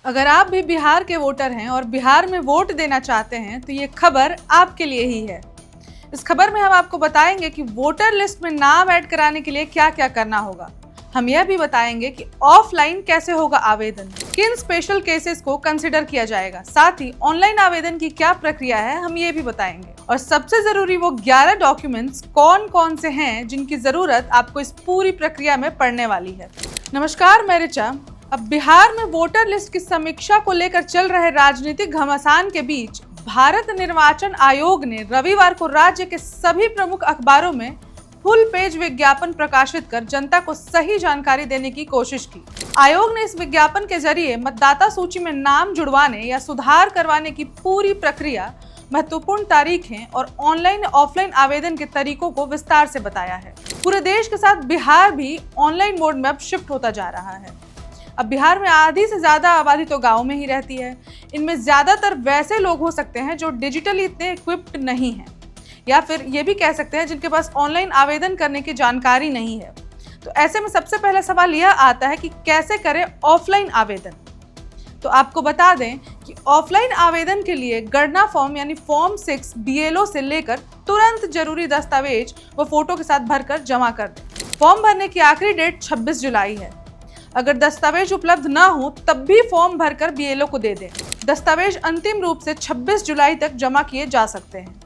अगर आप भी बिहार के वोटर हैं और बिहार में वोट देना चाहते हैं तो ये खबर आपके लिए ही है। इस खबर में हम आपको बताएंगे कि वोटर लिस्ट में नाम ऐड कराने के लिए क्या क्या करना होगा। हम यह भी बताएंगे कि ऑफलाइन कैसे होगा आवेदन, किन स्पेशल केसेस को कंसिडर किया जाएगा, साथ ही ऑनलाइन आवेदन की क्या प्रक्रिया है हम ये भी बताएंगे। और सबसे जरूरी वो 11 डॉक्यूमेंट्स कौन कौन से हैं जिनकी जरूरत आपको इस पूरी प्रक्रिया में पड़ने वाली है। नमस्कार, मैं ऋचा। अब बिहार में वोटर लिस्ट की समीक्षा को लेकर चल रहे राजनीतिक घमासान के बीच भारत निर्वाचन आयोग ने रविवार को राज्य के सभी प्रमुख अखबारों में फुल पेज विज्ञापन प्रकाशित कर जनता को सही जानकारी देने की कोशिश की। आयोग ने इस विज्ञापन के जरिए मतदाता सूची में नाम जुड़वाने या सुधार करवाने की पूरी प्रक्रिया, महत्वपूर्ण तारीखें और ऑनलाइन ऑफलाइन आवेदन के तरीकों को विस्तार से बताया है। पूरे देश के साथ बिहार भी ऑनलाइन मोड में अब शिफ्ट होता जा रहा है। अब बिहार में आधी से ज्यादा आबादी तो गाँव में ही रहती है। इनमें ज्यादातर वैसे लोग हो सकते हैं जो डिजिटली इतने इक्विप्ड नहीं हैं, या फिर ये भी कह सकते हैं जिनके पास ऑनलाइन आवेदन करने की जानकारी नहीं है। तो ऐसे में सबसे पहला सवाल यह आता है कि कैसे करें ऑफलाइन आवेदन। तो आपको बता दें कि ऑफलाइन आवेदन के लिए गणना फॉर्म यानी फॉर्म 6 BLO से लेकर तुरंत जरूरी दस्तावेज व फोटो के साथ भरकर जमा कर दें। फॉर्म भरने की आखिरी डेट 26 जुलाई है। अगर दस्तावेज उपलब्ध ना हो तब भी फॉर्म भरकर BLO को दे दें। दस्तावेज अंतिम रूप से 26 जुलाई तक जमा किए जा सकते हैं।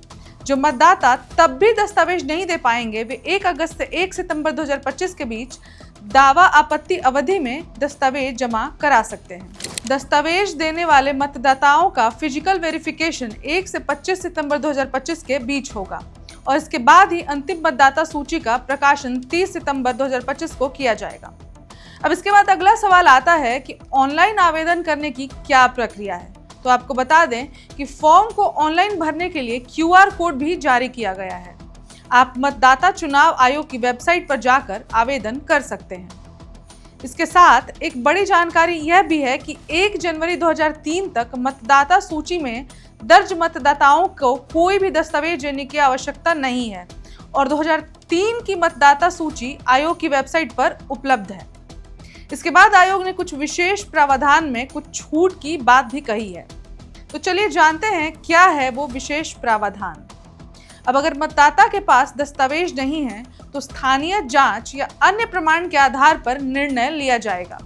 जो मतदाता तब भी दस्तावेज नहीं दे पाएंगे वे 1 अगस्त से 1 सितंबर 2025 के बीच दावा आपत्ति अवधि में दस्तावेज जमा करा सकते हैं। दस्तावेज देने वाले मतदाताओं का फिजिकल वेरिफिकेशन 1 से 25 सितंबर 2025 के बीच होगा और इसके बाद ही अंतिम मतदाता सूची का प्रकाशन 30 सितंबर 2025 को किया जाएगा। अब इसके बाद अगला सवाल आता है कि ऑनलाइन आवेदन करने की क्या प्रक्रिया है। तो आपको बता दें कि फॉर्म को ऑनलाइन भरने के लिए QR कोड भी जारी किया गया है। आप मतदाता चुनाव आयोग की वेबसाइट पर जाकर आवेदन कर सकते हैं। इसके साथ एक बड़ी जानकारी यह भी है कि 1 जनवरी 2003 तक मतदाता सूची में दर्ज मतदाताओं को कोई भी दस्तावेज देने की आवश्यकता नहीं है और 2003 की मतदाता सूची आयोग की वेबसाइट पर उपलब्ध है। इसके बाद आयोग ने कुछ विशेष प्रावधान में कुछ छूट की बात भी कही है। तो चलिए जानते हैं क्या है वो विशेष प्रावधान। अब अगर मतदाता के पास दस्तावेज नहीं है तो स्थानीय जांच या अन्य प्रमाण के आधार पर निर्णय लिया जाएगा।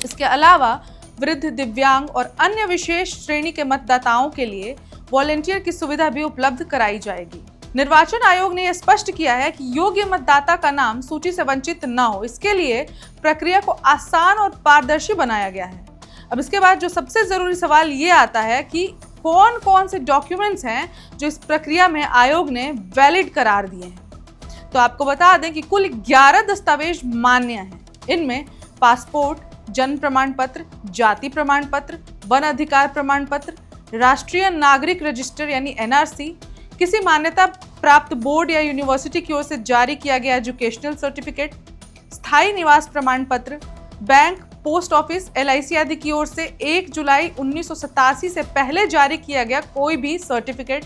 इसके अलावा वृद्ध, दिव्यांग और अन्य विशेष श्रेणी के मतदाताओं के लिए वॉलंटियर की सुविधा भी उपलब्ध कराई जाएगी। निर्वाचन आयोग ने यह स्पष्ट किया है कि योग्य मतदाता का नाम सूची से वंचित न हो, इसके लिए प्रक्रिया को आसान और पारदर्शी बनाया गया है। अब इसके बाद जो सबसे जरूरी सवाल ये आता है कि कौन कौन से डॉक्यूमेंट्स हैं जो इस प्रक्रिया में आयोग ने वैलिड करार दिए हैं। तो आपको बता दें कि कुल 11 दस्तावेज मान्य हैं। इनमें पासपोर्ट, जन्म प्रमाण पत्र, जाति प्रमाण पत्र, वन अधिकार प्रमाण पत्र, राष्ट्रीय नागरिक रजिस्टर यानी NRC, किसी मान्यता प्राप्त बोर्ड या यूनिवर्सिटी की ओर से जारी किया गया एजुकेशनल सर्टिफिकेट, स्थायी निवास प्रमाण पत्र, बैंक, पोस्ट ऑफिस, LIC आदि की ओर से 1 जुलाई 1987 से पहले जारी किया गया कोई भी सर्टिफिकेट,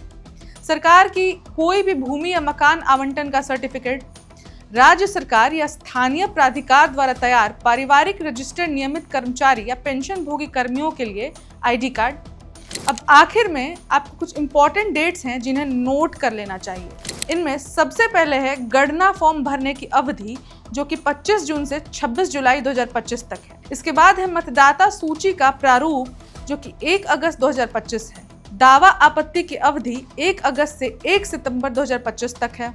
सरकार की कोई भी भूमि या मकान आवंटन का सर्टिफिकेट, राज्य सरकार या स्थानीय प्राधिकार द्वारा तैयार पारिवारिक रजिस्टर्ड नियमित कर्मचारी या पेंशन भोगी कर्मियों के लिए ID कार्ड। अब आखिर में आपको कुछ इंपॉर्टेंट डेट्स हैं जिन्हें नोट कर लेना चाहिए। इनमें सबसे पहले है गणना फॉर्म भरने की अवधि जो कि 25 जून से 26 जुलाई 2025 तक है। इसके बाद है मतदाता सूची का प्रारूप जो कि 1 अगस्त 2025 है। दावा आपत्ति की अवधि 1 अगस्त से 1 सितंबर 2025 तक है।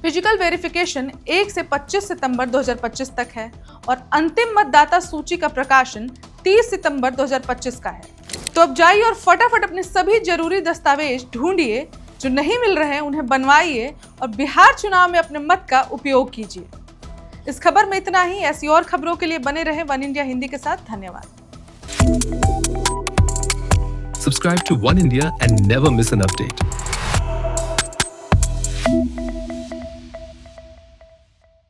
फिजिकल वेरिफिकेशन 1 से 25 सितंबर 2025 तक है और अंतिम मतदाता सूची का प्रकाशन 30 सितंबर 2025 का है। तो अब जाइए और फटाफट अपने सभी जरूरी दस्तावेज ढूंढिए, जो नहीं मिल रहे हैं उन्हें बनवाइए और बिहार चुनाव में अपने मत का उपयोग कीजिए। इस खबर में इतना ही। ऐसी और खबरों के लिए बने रहें वन इंडिया हिंदी के साथ। धन्यवाद। Subscribe to One India and never miss an update.